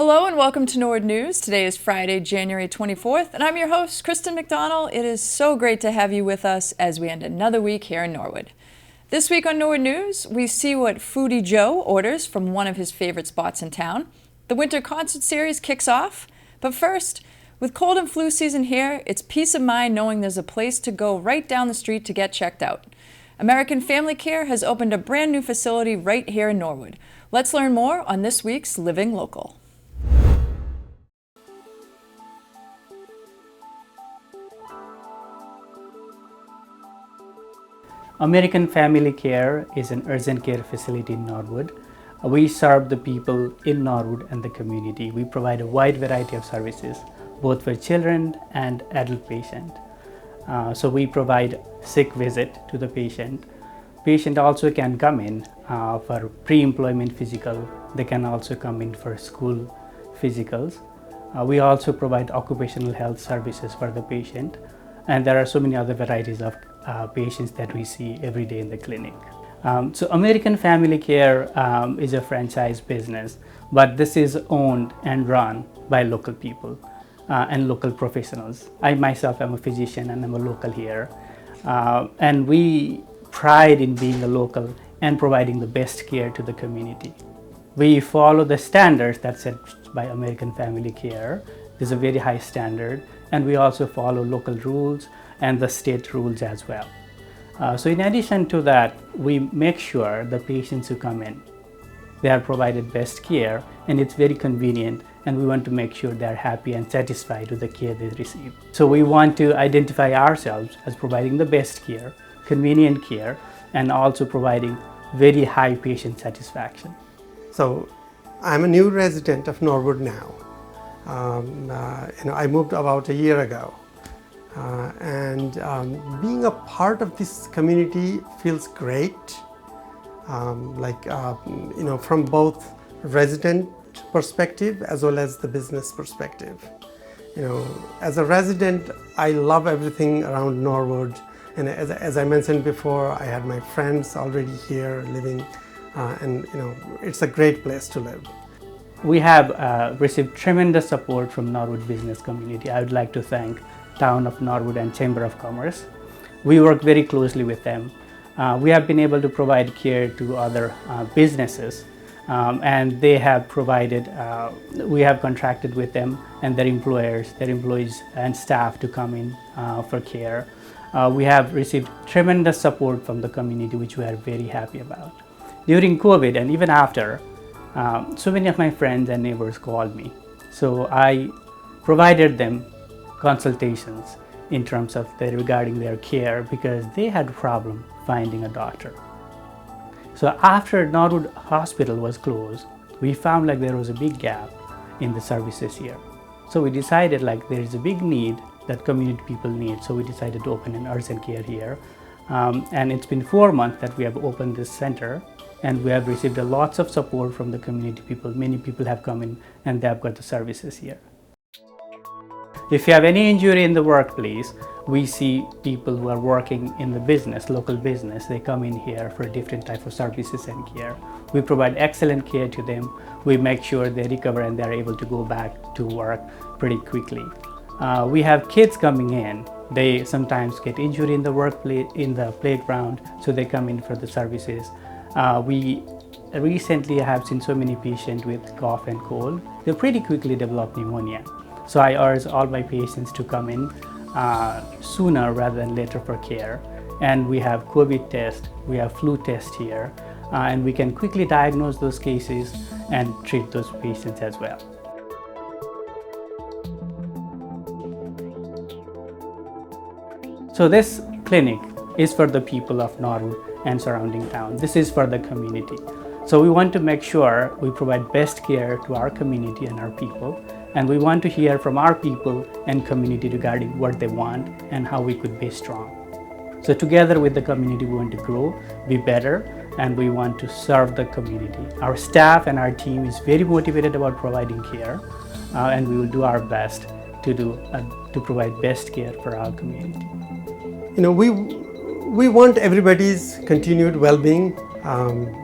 Hello and welcome to Norwood News. Today is Friday, January 24th, and I'm your host, Kristen McDonald. It is so great to have you with us as we end another week here in Norwood. This week on Norwood News, we see what Foodie Joe orders from one of his favorite spots in town. The winter concert series kicks off, but first, with cold and flu season here, it's peace of mind knowing there's a place to go right down the street to get checked out. American Family Care has opened a brand new facility right here in Norwood. Let's learn more on this week's Living Local. American Family Care is an urgent care facility in Norwood. We serve the people in Norwood and the community. We provide a wide variety of services, both for children and adult patients. So we provide sick visit to the patient. Patient also can come in for pre-employment physical. They can also come in for school physicals. We also provide occupational health services for the patient. And there are so many other varieties of patients that we see every day in the clinic. So American Family Care is a franchise business, but this is owned and run by local people and local professionals. I myself am a physician and I'm a local here. And we pride in being a local and providing the best care to the community. We follow the standards that's set by American Family Care. There's a very high standard, and we also follow local rules and the state rules as well. So in addition to that, we make sure the patients who come in, they are provided best care, and it's very convenient, and we want to make sure they're happy and satisfied with the care they receive. So we want to identify ourselves as providing the best care, convenient care, and also providing very high patient satisfaction. So I'm a new resident of Norwood now. I moved about a year ago, and being a part of this community feels great. From both resident perspective as well as the business perspective. As a resident, I love everything around Norwood, and as I mentioned before, I had my friends already here living, and it's a great place to live. We have received tremendous support from Norwood business community. I would like to thank Town of Norwood and Chamber of Commerce. We work very closely with them. We have been able to provide care to other businesses, and they have provided, we have contracted with them and their employees and staff to come in for care. We have received tremendous support from the community, which we are very happy about. During COVID and even after, so many of my friends and neighbors called me. So I provided them consultations in terms of regarding their care because they had a problem finding a doctor. So after Norwood Hospital was closed, we found there was a big gap in the services here. So we decided there is a big need that community people need. So we decided to open an urgent care here. And it's been 4 months that we have opened this center. And we have received lots of support from the community people. Many people have come in and they have got the services here. If you have any injury in the workplace, we see people who are working in the business, local business, they come in here for different types of services and care. We provide excellent care to them. We make sure they recover and they are able to go back to work pretty quickly. We have kids coming in. They sometimes get injured in the workplace, in the playground, so they come in for the services. We recently have seen so many patients with cough and cold. They pretty quickly develop pneumonia. So I urge all my patients to come in sooner rather than later for care. And we have COVID test, we have flu test here, and we can quickly diagnose those cases and treat those patients as well. So this clinic is for the people of Norwood and surrounding town. This is for the community. So we want to make sure we provide best care to our community and our people. And we want to hear from our people and community regarding what they want and how we could be strong. So together with the community, we want to grow, be better, and we want to serve the community. Our staff and our team is very motivated about providing care, and we will do our best to provide best care for our community. We want everybody's continued well-being,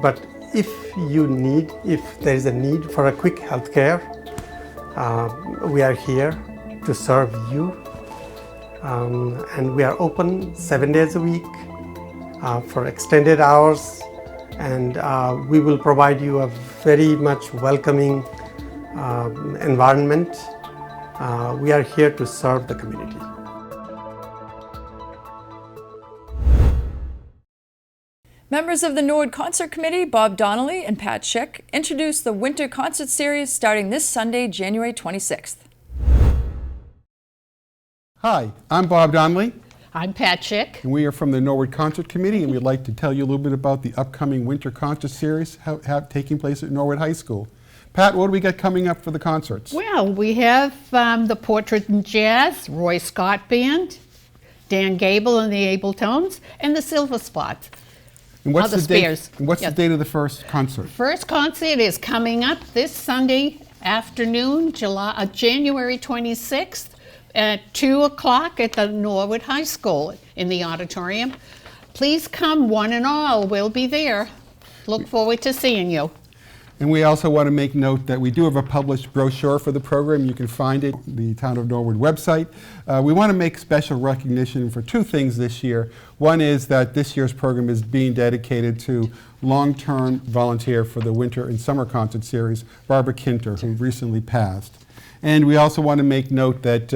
but if there is a need for a quick health care, We are here to serve you, and we are open 7 days a week for extended hours, and we will provide you a very much welcoming environment. We are here to serve the community. Members of the Norwood Concert Committee, Bob Donnelly and Pat Schick, introduced the Winter Concert Series starting this Sunday, January 26th. Hi, I'm Bob Donnelly, I'm Pat Schick. and we are from the Norwood Concert Committee, and we'd like to tell you a little bit about the upcoming Winter Concert Series taking place at Norwood High School. Pat, what do we got coming up for the concerts? Well, we have the Portrait and Jazz, Roy Scott Band, Dan Gable and the Able Tones, and the Silver Spots. And what's the the date? Spears. And what's Yes. the date of the first concert? First concert is coming up this Sunday afternoon, January 26th at 2 o'clock at the Norwood High School in the auditorium. Please come, one and all. We'll be there. Look forward to seeing you. And we also want to make note that we do have a published brochure for the program. You can find it on the Town of Norwood website. We want to make special recognition for two things this year. One is that this year's program is being dedicated to long-term volunteer for the Winter and Summer Concert Series, Barbara Kinter, who recently passed. And we also want to make note that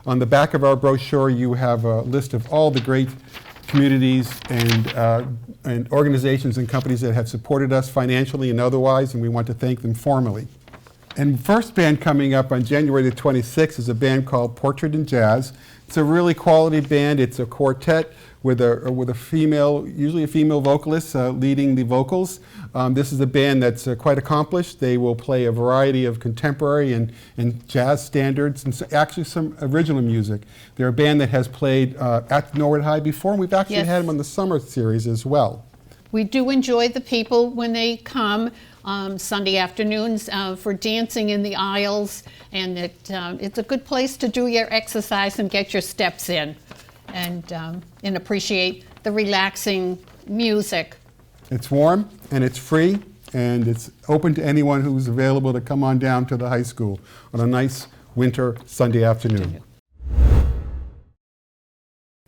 on the back of our brochure you have a list of all the great communities and organizations and companies that have supported us financially and otherwise, and we want to thank them formally. And first band coming up on January the 26th is a band called Portrait and Jazz. It's a really quality band. It's a quartet with a female, usually a female vocalist leading the vocals. This is a band that's quite accomplished. They will play a variety of contemporary and jazz standards and actually some original music. They're a band that has played at Norwood High before, and we've actually Yes. had them on the summer series as well. We do enjoy the people when they come Sunday afternoons for dancing in the aisles, and it's a good place to do your exercise and get your steps in, and appreciate the relaxing music. It's warm and it's free and it's open to anyone who's available to come on down to the high school on a nice winter Sunday afternoon.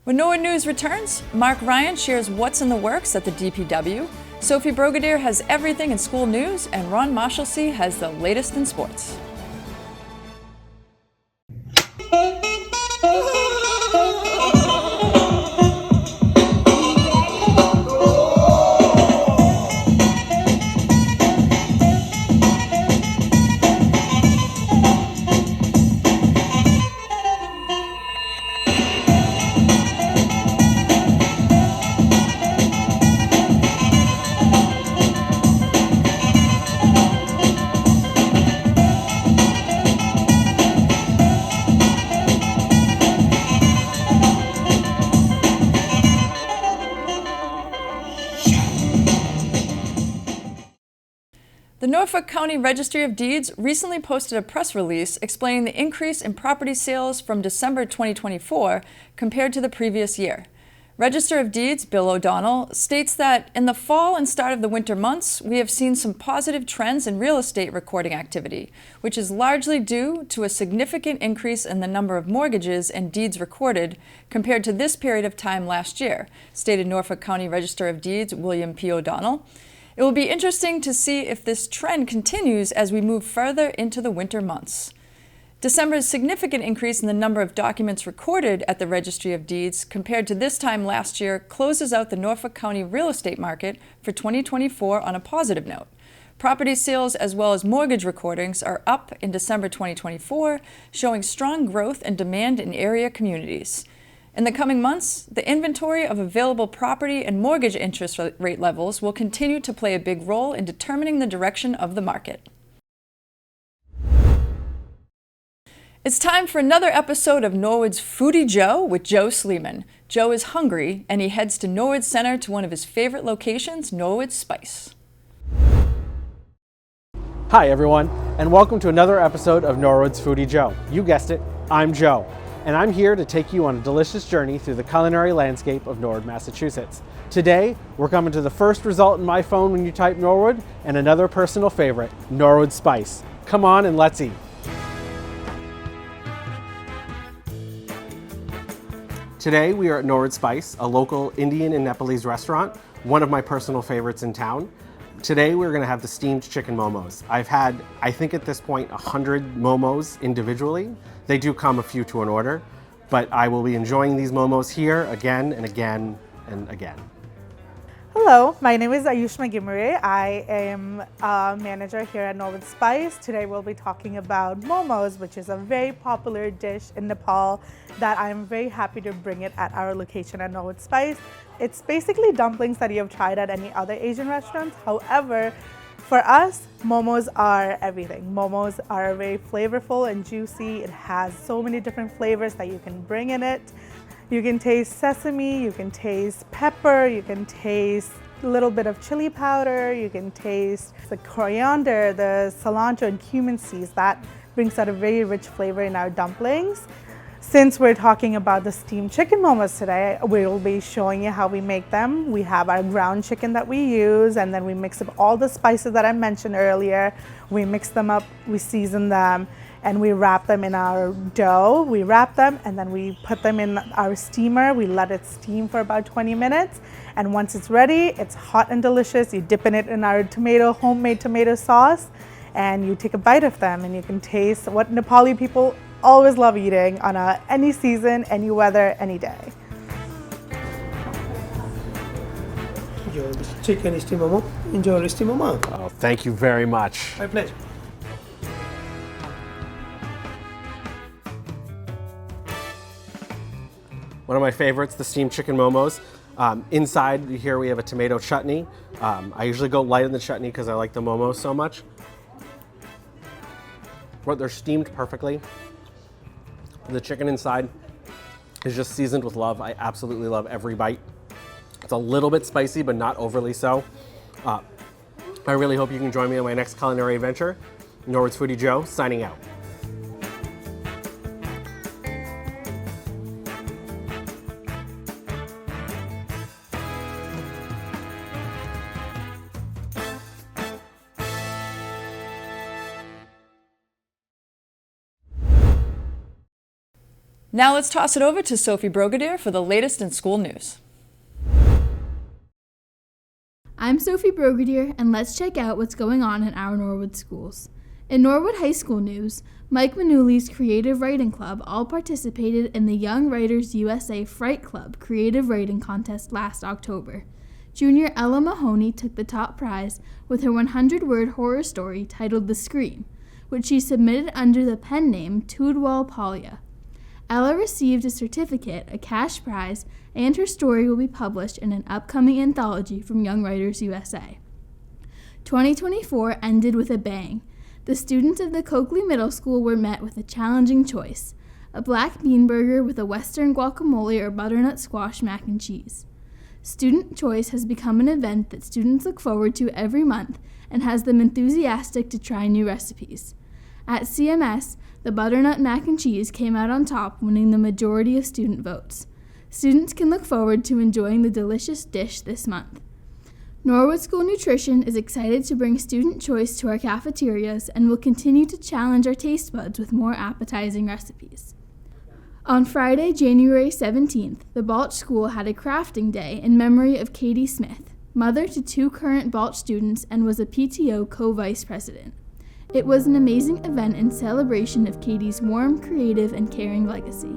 When Norwood News returns, Mark Ryan shares what's in the works at the DPW, Sophie Brogadier has everything in school news, and Ron Marshalsea has the latest in sports. The Norfolk County Registry of Deeds recently posted a press release explaining the increase in property sales from December 2024 compared to the previous year. Register of Deeds Bill O'Donnell states that in the fall and start of the winter months, we have seen some positive trends in real estate recording activity, which is largely due to a significant increase in the number of mortgages and deeds recorded compared to this period of time last year, stated Norfolk County Register of Deeds William P. O'Donnell. It will be interesting to see if this trend continues as we move further into the winter months. December's significant increase in the number of documents recorded at the Registry of Deeds compared to this time last year closes out the Norfolk County real estate market for 2024 on a positive note. Property sales as well as mortgage recordings are up in December 2024, showing strong growth and demand in area communities. In the coming months, the inventory of available property and mortgage interest rate levels will continue to play a big role in determining the direction of the market. It's time for another episode of Norwood's Foodie Joe with Joe Sleeman. Joe is hungry, and he heads to Norwood Center to one of his favorite locations, Norwood Spice. Hi everyone, and welcome to another episode of Norwood's Foodie Joe. You guessed it, I'm Joe, and I'm here to take you on a delicious journey through the culinary landscape of Norwood, Massachusetts. Today, we're coming to the first result in my phone when you type Norwood, and another personal favorite, Norwood Spice. Come on and let's eat. Today we are at Norwood Spice, a local Indian and Nepalese restaurant, one of my personal favorites in town. Today we're going to have the steamed chicken momos. I've had, I think at this point, 100 momos individually. They do come a few to an order, but I will be enjoying these momos here again and again and again. Hello, my name is Ayushma Gimre. I am a manager here at Norwood Spice. Today we'll be talking about momos, which is a very popular dish in Nepal that I'm very happy to bring it at our location at Norwood Spice. It's basically dumplings that you have tried at any other Asian restaurants. However, for us, momos are everything. Momos are very flavorful and juicy. It has so many different flavors that you can bring in it. You can taste sesame, you can taste pepper, you can taste a little bit of chili powder, you can taste the coriander, the cilantro and cumin seeds. That brings out a very rich flavor in our dumplings. Since we're talking about the steamed chicken momos today, we'll be showing you how we make them. We have our ground chicken that we use, and then we mix up all the spices that I mentioned earlier. We mix them up, we season them, and we wrap them in our dough. We wrap them and then we put them in our steamer. We let it steam for about 20 minutes. And once it's ready, it's hot and delicious. You dip it in our homemade tomato sauce, and you take a bite of them and you can taste what Nepali people always love eating on any season, any weather, any day. Enjoy this chicken steam momo. Enjoy the steam momo. Oh, thank you very much. My pleasure. One of my favorites, the steamed chicken momos. Inside here we have a tomato chutney. I usually go light on the chutney because I like the momos so much. But they're steamed perfectly. The chicken inside is just seasoned with love. I absolutely love every bite. It's a little bit spicy, but not overly so. I really hope you can join me on my next culinary adventure. Norwood's Foodie Joe, signing out. Now let's toss it over to Sophie Brogadier for the latest in school news. I'm Sophie Brogadier, and let's check out what's going on in our Norwood schools. In Norwood High School news, Mike Manouli's Creative Writing Club all participated in the Young Writers USA Fright Club Creative Writing Contest last October. Junior Ella Mahoney took the top prize with her 100-word horror story titled The Scream, which she submitted under the pen name Tudwal Palya. Ella received a certificate, a cash prize, and her story will be published in an upcoming anthology from Young Writers USA. 2024 ended with a bang. The students of the Coakley Middle School were met with a challenging choice: a black bean burger with a Western guacamole or butternut squash mac and cheese. Student Choice has become an event that students look forward to every month and has them enthusiastic to try new recipes. At CMS, the butternut mac and cheese came out on top, winning the majority of student votes. Students can look forward to enjoying the delicious dish this month. Norwood School Nutrition is excited to bring Student Choice to our cafeterias and will continue to challenge our taste buds with more appetizing recipes. On Friday, January 17th, the Balch School had a crafting day in memory of Katie Smith, mother to 2 current Balch students, and was a PTO co-vice president. It was an amazing event in celebration of Katie's warm, creative, and caring legacy.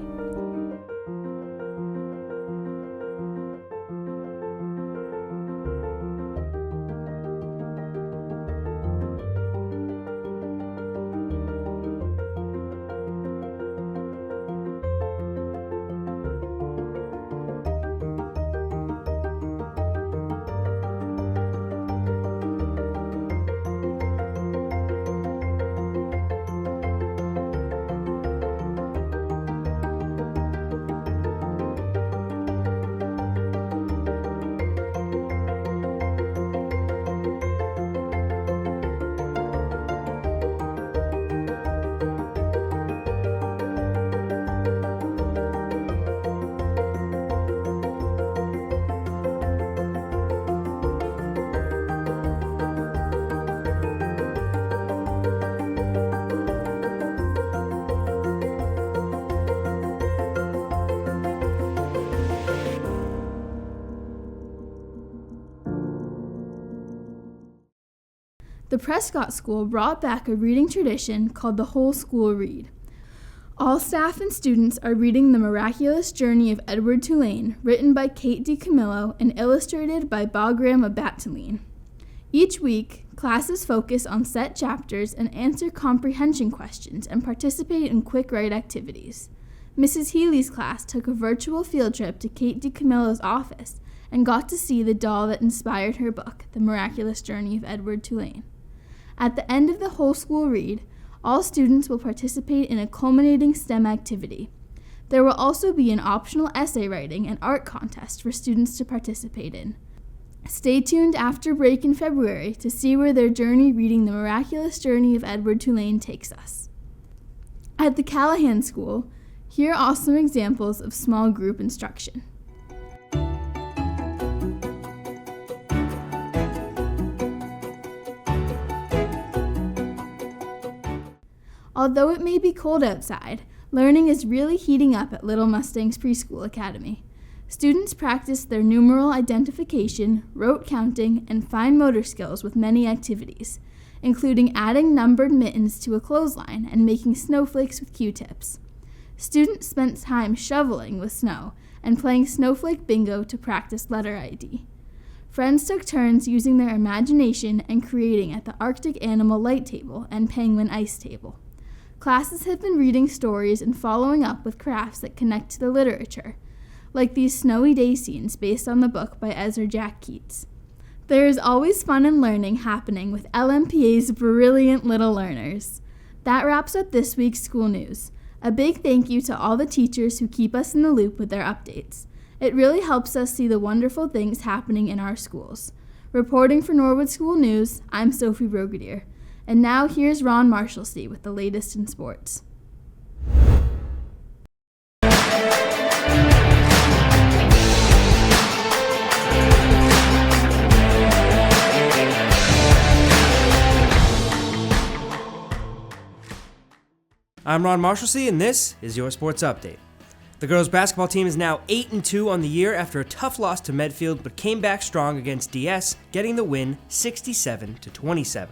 the Prescott School brought back a reading tradition called the Whole School Read. All staff and students are reading The Miraculous Journey of Edward Tulane, written by Kate DiCamillo and illustrated by Bagram of Bataline. Each week, classes focus on set chapters and answer comprehension questions and participate in quick write activities. Mrs. Healy's class took a virtual field trip to Kate DiCamillo's office and got to see the doll that inspired her book, The Miraculous Journey of Edward Tulane. At the end of the Whole School Read, all students will participate in a culminating STEM activity. There will also be an optional essay writing and art contest for students to participate in. Stay tuned after break in February to see where their journey reading The Miraculous Journey of Edward Tulane takes us. At the Callahan School, here are some examples of small group instruction. Although it may be cold outside, learning is really heating up at Little Mustangs Preschool Academy. Students practice their numeral identification, rote counting, and fine motor skills with many activities, including adding numbered mittens to a clothesline and making snowflakes with Q-tips. Students spent time shoveling with snow and playing snowflake bingo to practice letter ID. Friends took turns using their imagination and creating at the Arctic Animal Light Table and Penguin Ice Table. Classes have been reading stories and following up with crafts that connect to the literature, like these snowy day scenes based on the book by Ezra Jack Keats. There is always fun and learning happening with LMPA's brilliant little learners. That wraps up this week's school news. A big thank you to all the teachers who keep us in the loop with their updates. It really helps us see the wonderful things happening in our schools. Reporting for Norwood School News, I'm Sophie Brogadier. And now here's Ron Marshalsea with the latest in sports. I'm Ron Marshalsea, and this is your sports update. The girls' basketball team is now 8-2 on the year after a tough loss to Medfield, but came back strong against DS, getting the win 67-27.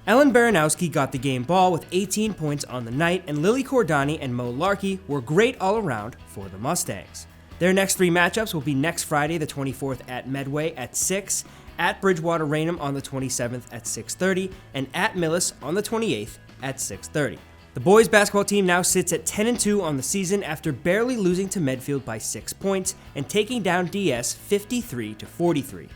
Ellen Baranowski got the game ball with 18 points on the night, and Lily Cordani and Mo Larkey were great all around for the Mustangs. Their next three matchups will be next Friday, the 24th at Medway at 6, at Bridgewater Raynham on the 27th at 6:30, and at Millis on the 28th at 6:30. The boys' basketball team now sits at 10-2 on the season after barely losing to Medfield by 6 points and taking down DS 53-43.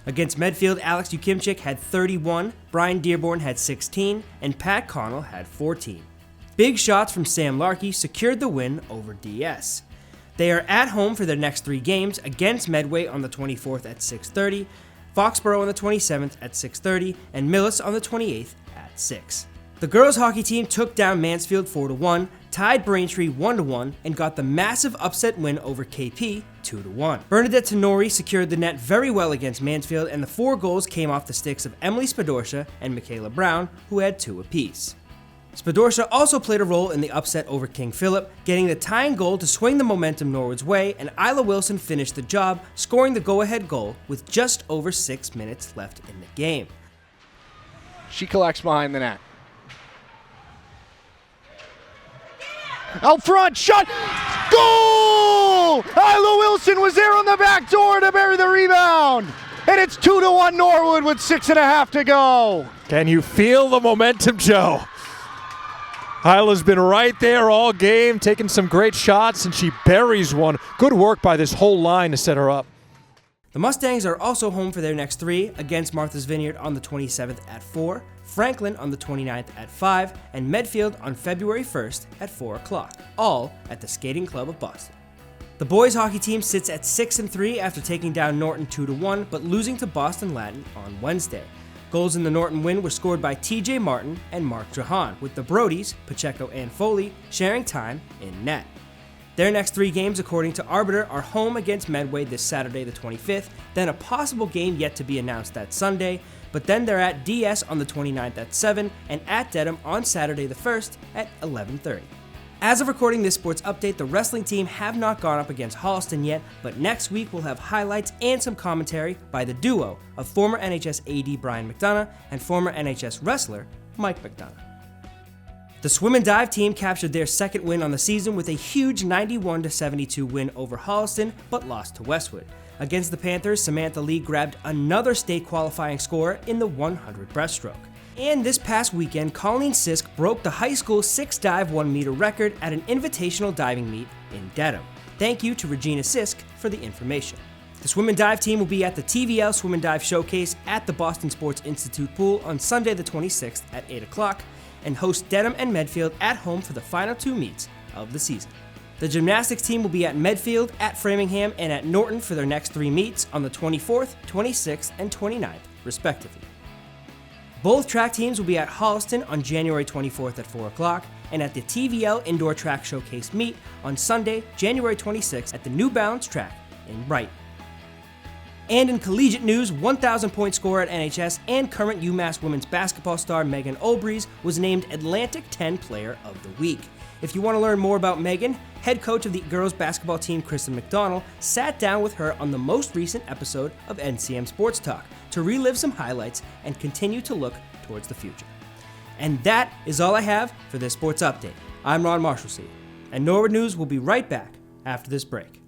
Against Medfield, Alex Ukimchik had 31, Brian Dearborn had 16, and Pat Connell had 14. Big shots from Sam Larkey secured the win over DS. They are at home for their next three games against Medway on the 24th at 6:30, Foxborough on the 27th at 6:30, and Millis on the 28th at 6. The girls' hockey team took down Mansfield 4-1, tied Braintree 1-1, and got the massive upset win over KP 2-1. Bernadette Tenori secured the net very well against Mansfield, and the 4 goals came off the sticks of Emily Spadorsha and Michaela Brown, who had 2 apiece. Spadorsha also played a role in the upset over King Philip, getting the tying goal to swing the momentum Norwood's way, and Isla Wilson finished the job, scoring the go-ahead goal with just over 6 minutes left in the game. She collects behind the net. Out front, shot, goal! Isla Wilson was there on the back door to bury the rebound. And it's 2-1 Norwood with 6.5 to go. Can you feel the momentum, Joe? Isla's been right there all game, taking some great shots, and she buries one. Good work by this whole line to set her up. The Mustangs are also home for their next three against Martha's Vineyard on the 27th at 4, Franklin on the 29th at 5, and Medfield on February 1st at 4 o'clock, all at the Skating Club of Boston. The boys hockey team sits at 6-3 after taking down Norton 2-1, but losing to Boston Latin on Wednesday. Goals in the Norton win were scored by TJ Martin and Mark Jahan, with the Brodies, Pacheco and Foley, sharing time in net. Their next three games, according to Arbiter, are home against Medway this Saturday the 25th, then a possible game yet to be announced that Sunday, but then they're at DS on the 29th at 7 and at Dedham on Saturday the 1st at 11:30. As of recording this sports update, the wrestling team have not gone up against Holliston yet, but next week we'll have highlights and some commentary by the duo of former NHS AD Brian McDonough and former NHS wrestler Mike McDonough. The swim and dive team captured their second win on the season with a huge 91-72 win over Holliston, but lost to Westwood. Against the Panthers, Samantha Lee grabbed another state qualifying score in the 100 breaststroke. And this past weekend, Colleen Sisk broke the high school 6-dive 1-meter record at an invitational diving meet in Dedham. Thank you to Regina Sisk for the information. The swim and dive team will be at the TVL Swim and Dive Showcase at the Boston Sports Institute pool on Sunday the 26th at 8 o'clock and host Dedham and Medfield at home for the final 2 meets of the season. The gymnastics team will be at Medfield, at Framingham, and at Norton for their next 3 meets on the 24th, 26th, and 29th, respectively. Both track teams will be at Holliston on January 24th at 4 o'clock and at the TVL Indoor Track Showcase meet on Sunday, January 26th at the New Balance track in Brighton. And in collegiate news, 1,000-point scorer at NHS and current UMass women's basketball star Megan Olbreeze was named Atlantic 10 Player of the Week. If you want to learn more about Megan, head coach of the girls basketball team Kristen McDonald sat down with her on the most recent episode of NCM Sports Talk to relive some highlights and continue to look towards the future. And that is all I have for this sports update. I'm Ron Marshalsea, and Norwood News will be right back after this break.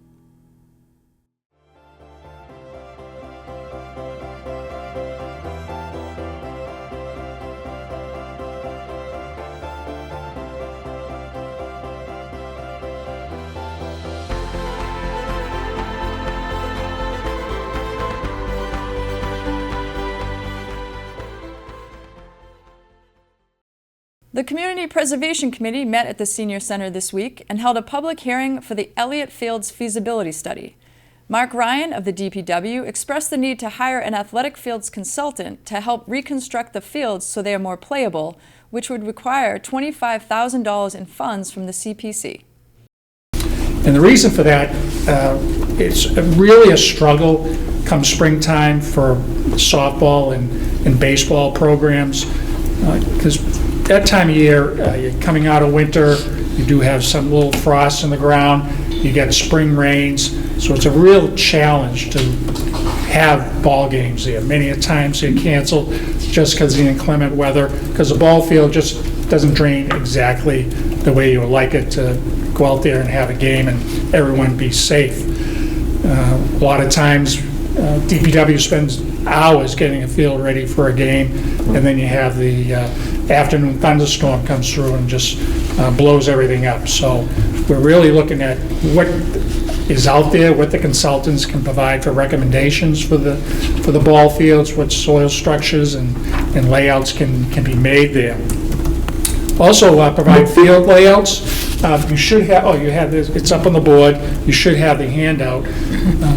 The Community Preservation Committee met at the Senior Center this week and held a public hearing for the Elliott Fields feasibility study. Mark Ryan of the DPW expressed the need to hire an athletic fields consultant to help reconstruct the fields so they are more playable, which would require $25,000 in funds from the CPC. And the reason for that, it's really a struggle come springtime for softball and baseball programs, because that time of year, you're coming out of winter, you do have some little frost in the ground, you get spring rains, so it's a real challenge to have ball games there. Many a times they're canceled just because of the inclement weather, because the ball field just doesn't drain exactly the way you would like it to go out there and have a game and everyone be safe. A lot of times DPW spends hours getting a field ready for a game, and then you have the afternoon thunderstorm comes through and just blows everything up. So we're really looking at what is out there, what the consultants can provide for recommendations for the ball fields, what soil structures and layouts can be made there. Also provide field layouts. You should have, you have this, it's up on the board, you should have the handout.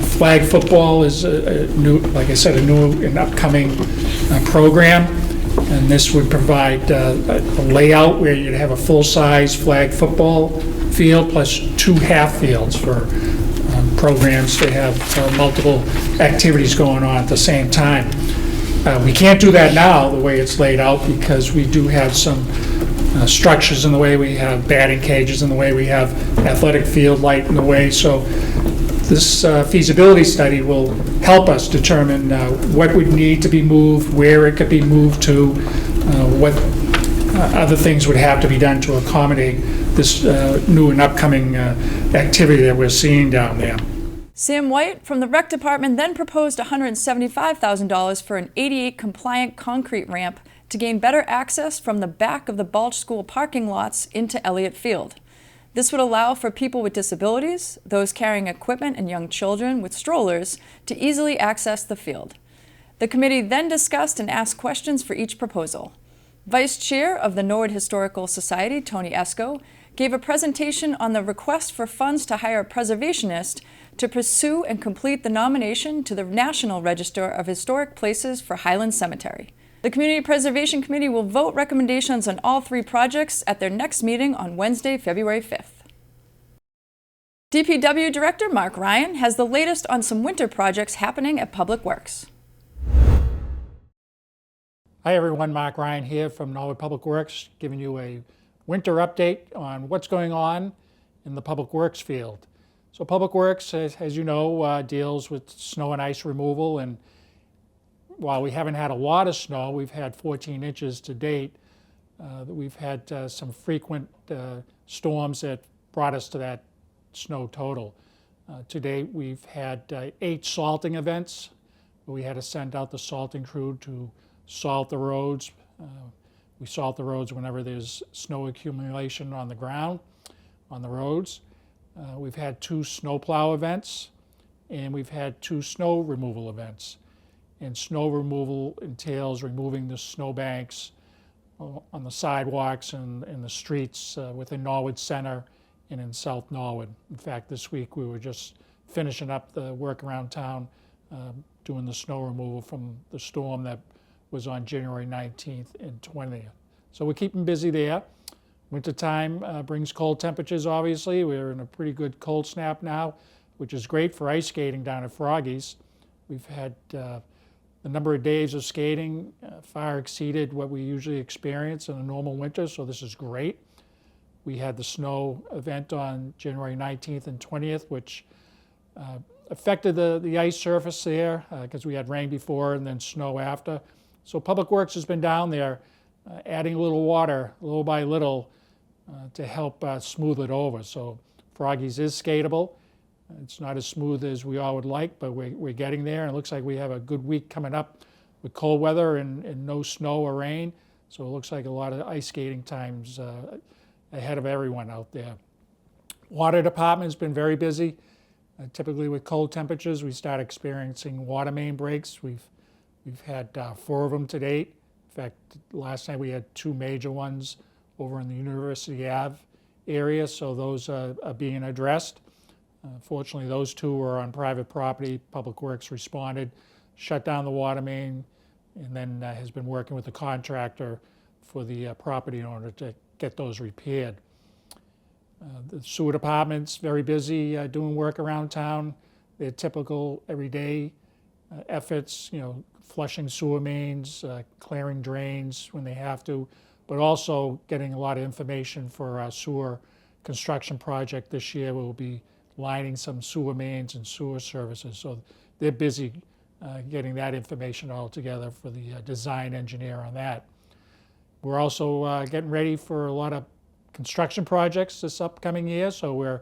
Flag football is a new, like I said, a new and upcoming program. And this would provide a layout where you'd have a full-size flag football field plus 2 half fields for programs to have multiple activities going on at the same time. We can't do that now the way it's laid out because we do have some structures in the way, we have batting cages in the way, we have athletic field light in the way. So this feasibility study will help us determine what would need to be moved, where it could be moved to, what other things would have to be done to accommodate this new and upcoming activity that we're seeing down there. Sam White from the Rec Department then proposed $175,000 for an ADA compliant concrete ramp to gain better access from the back of the Balch School parking lots into Elliott Field. This would allow for people with disabilities, those carrying equipment, and young children with strollers to easily access the field. The committee then discussed and asked questions for each proposal. Vice Chair of the Norwood Historical Society, Tony Esco, gave a presentation on the request for funds to hire a preservationist to pursue and complete the nomination to the National Register of Historic Places for Highland Cemetery. The Community Preservation Committee will vote recommendations on all 3 projects at their next meeting on Wednesday, February 5th. DPW Director Mark Ryan has the latest on some winter projects happening at Public Works. Hi everyone, Mark Ryan here from Norwood Public Works, giving you a winter update on what's going on in the Public Works field. So Public Works, as you know, deals with snow and ice removal, and while we haven't had a lot of snow, we've had 14 inches to date. We've had some frequent storms that brought us to that snow total. To date, we've had 8 salting events. We had to send out the salting crew to salt the roads. We salt the roads whenever there's snow accumulation on the ground, on the roads. We've had 2 snowplow events, and we've had 2 snow removal events. And snow removal entails removing the snowbanks on the sidewalks and in the streets within Norwood Center and in South Norwood. In fact, this week we were just finishing up the work around town, doing the snow removal from the storm that was on January 19th and 20th. So we're keeping busy there. Wintertime brings cold temperatures, obviously. We're in a pretty good cold snap now, which is great for ice skating down at Froggy's. We've had the number of days of skating far exceeded what we usually experience in a normal winter, so this is great. We had the snow event on January 19th and 20th, which affected the ice surface there because we had rain before and then snow after. So Public Works has been down there adding a little water, little by little, to help smooth it over. So Froggy's is skatable. It's not as smooth as we all would like, but we're getting there, and it looks like we have a good week coming up with cold weather and no snow or rain. So it looks like a lot of ice skating times ahead of everyone out there. Water department's been very busy. Typically with cold temperatures, we start experiencing water main breaks. We've had 4 of them to date. In fact, last night we had 2 major ones over in the University Ave area, so those are being addressed. Fortunately, those 2 were on private property. Public Works responded, shut down the water main, and then has been working with the contractor for the property owner to get those repaired. The sewer department's very busy doing work around town. Their typical everyday efforts, flushing sewer mains, clearing drains when they have to, but also getting a lot of information for our sewer construction project this year. We'll be lining some sewer mains and sewer services. So they're busy getting that information all together for the design engineer on that. We're also getting ready for a lot of construction projects this upcoming year, so we're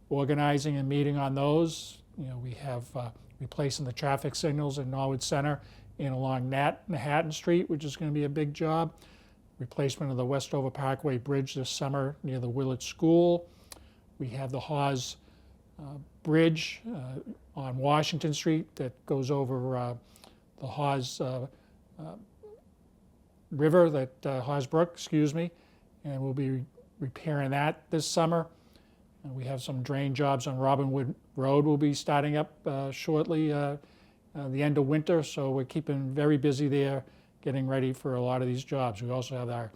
organizing a meeting on those. We have replacing the traffic signals in Norwood Center and along Manhattan Street, which is going to be a big job. Replacement of the Westover Parkway Bridge this summer near the Willett School. We have the Hawes Bridge on Washington Street that goes over the Hawes River, Hawes Brook, excuse me, and we'll be repairing that this summer. And we have some drain jobs on Robinwood Road will be starting up shortly, the end of winter, so we're keeping very busy there, getting ready for a lot of these jobs. We also have our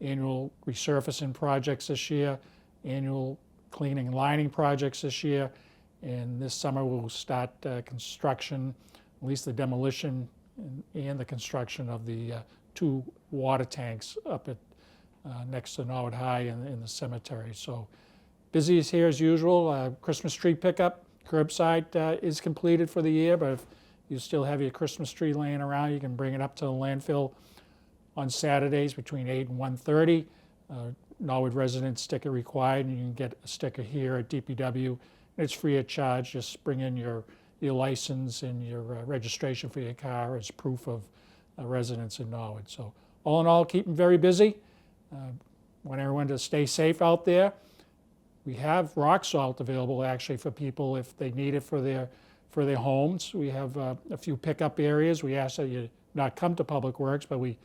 annual resurfacing projects this year, annual cleaning and lining projects this year, and this summer we'll start construction, at least the demolition and the construction of the 2 water tanks up at next to Norwood High in the cemetery. So busy is here as usual. Christmas tree pickup, curbside is completed for the year, but if you still have your Christmas tree laying around, you can bring it up to the landfill on Saturdays between 8 and 1:30. Norwood resident sticker required, and you can get a sticker here at DPW. It's free of charge. Just bring in your license and your registration for your car as proof of residence in Norwood. So all in all, keep them very busy. Want everyone to stay safe out there. We have rock salt available actually for people if they need it for their homes. We have a few pickup areas. We ask that you not come to Public Works, but we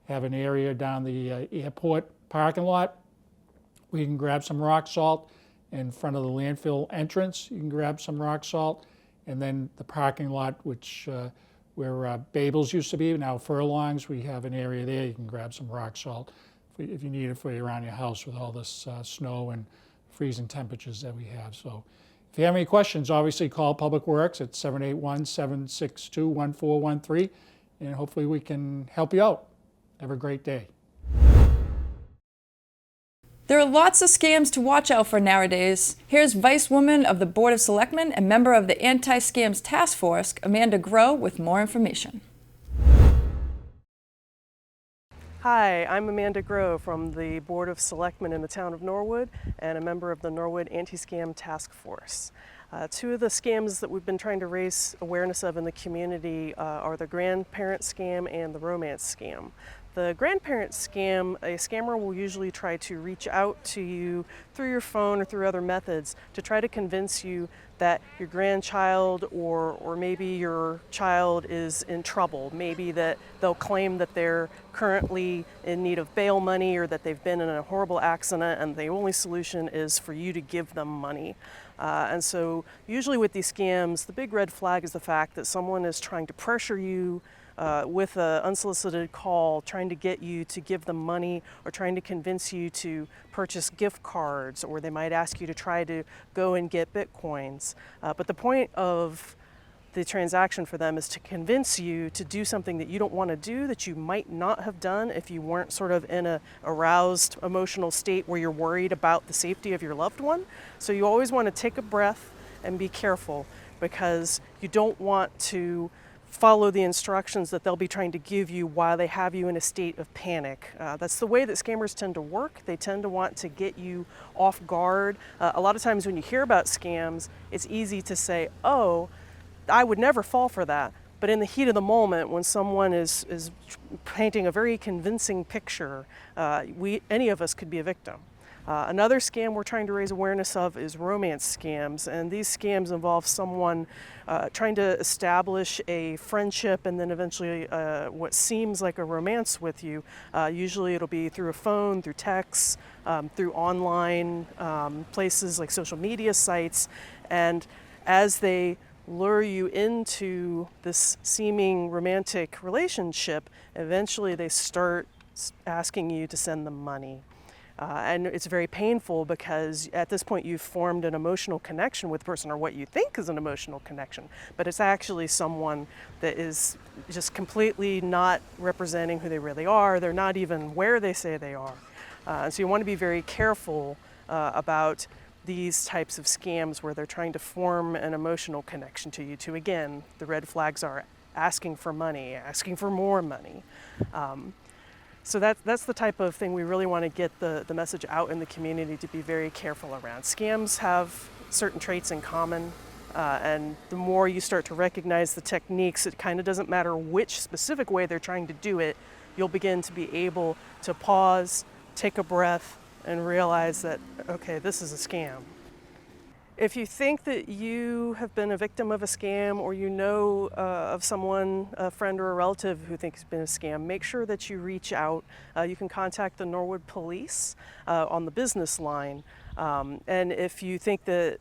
have an area down the airport parking lot. We can grab some rock salt in front of the landfill entrance. You can grab some rock salt, and then the parking lot, which where Babel's used to be, now Furlongs, we have an area there. You can grab some rock salt if you need it for around your house with all this snow and freezing temperatures that we have. So if you have any questions, obviously call Public Works at 781-762-1413, and hopefully we can help you out. Have a great day. There are lots of scams to watch out for nowadays. Here's Vice Woman of the Board of Selectmen and member of the Anti-Scams Task Force, Amanda Groh, with more information. Hi, I'm Amanda Groh from the Board of Selectmen in the town of Norwood and a member of the Norwood Anti-Scam Task Force. Two of the scams that we've been trying to raise awareness of in the community are the grandparent scam and the romance scam. The grandparent scam, a scammer will usually try to reach out to you through your phone or through other methods to try to convince you that your grandchild or maybe your child is in trouble. Maybe that they'll claim that they're currently in need of bail money or that they've been in a horrible accident and the only solution is for you to give them money. And so usually with these scams, the big red flag is the fact that someone is trying to pressure you with an unsolicited call, trying to get you to give them money or trying to convince you to purchase gift cards, or they might ask you to try to go and get bitcoins. But the point of the transaction for them is to convince you to do something that you don't want to do, that you might not have done if you weren't sort of in a aroused emotional state where you're worried about the safety of your loved one. So you always want to take a breath and be careful, because you don't want to follow the instructions that they'll be trying to give you while they have you in a state of panic. That's the way that scammers tend to work. They tend to want to get you off guard. A lot of times when you hear about scams, it's easy to say, oh, I would never fall for that. But in the heat of the moment, when someone is painting a very convincing picture, any of us could be a victim. Another scam we're trying to raise awareness of is romance scams, and these scams involve someone trying to establish a friendship and then eventually what seems like a romance with you. Usually it'll be through a phone, through texts, through online places like social media sites, and as they lure you into this seeming romantic relationship, eventually they start asking you to send them money. And it's very painful because at this point you've formed an emotional connection with the person, or what you think is an emotional connection, but it's actually someone that is just completely not representing who they really are. They're not even where they say they are. And so you want to be very careful about these types of scams where they're trying to form an emotional connection to you. To, again, the red flags are asking for money, asking for more money. So that's the type of thing we really want to get the message out in the community to be very careful around. Scams have certain traits in common, and the more you start to recognize the techniques, it kind of doesn't matter which specific way they're trying to do it, you'll begin to be able to pause, take a breath, and realize that, okay, this is a scam. If you think that you have been a victim of a scam, or you know of someone, a friend or a relative who thinks it's been a scam, make sure that you reach out. You can contact the Norwood Police on the business line. And if you think that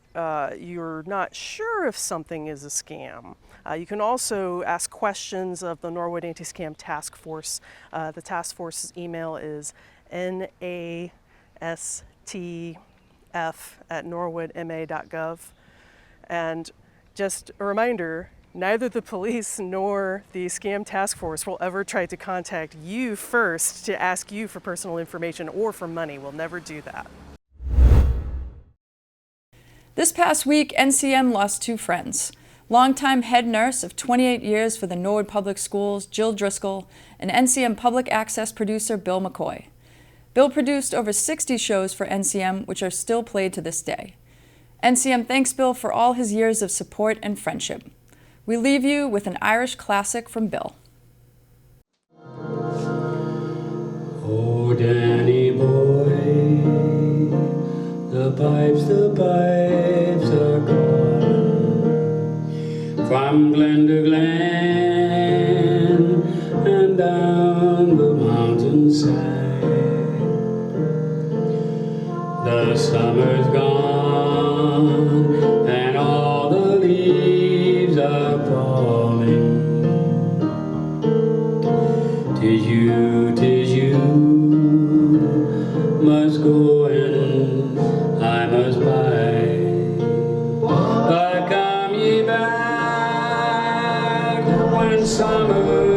you're not sure if something is a scam, you can also ask questions of the Norwood Anti-Scam Task Force. The task force's email is nastf@norwoodma.gov. And just a reminder, neither the police nor the Scam Task Force will ever try to contact you first to ask you for personal information or for money. We'll never do that. This past week, NCM lost two friends. Longtime head nurse of 28 years for the Norwood Public Schools, Jill Driscoll, and NCM Public Access producer, Bill McCoy. Bill produced over 60 shows for NCM, which are still played to this day. NCM thanks Bill for all his years of support and friendship. We leave you with an Irish classic from Bill. Oh, Danny boy, the pipes are gone, from glen to glen and down the mountainside. The summer's gone and all the leaves are falling. 'Tis you must go and I must buy. But come ye back when summer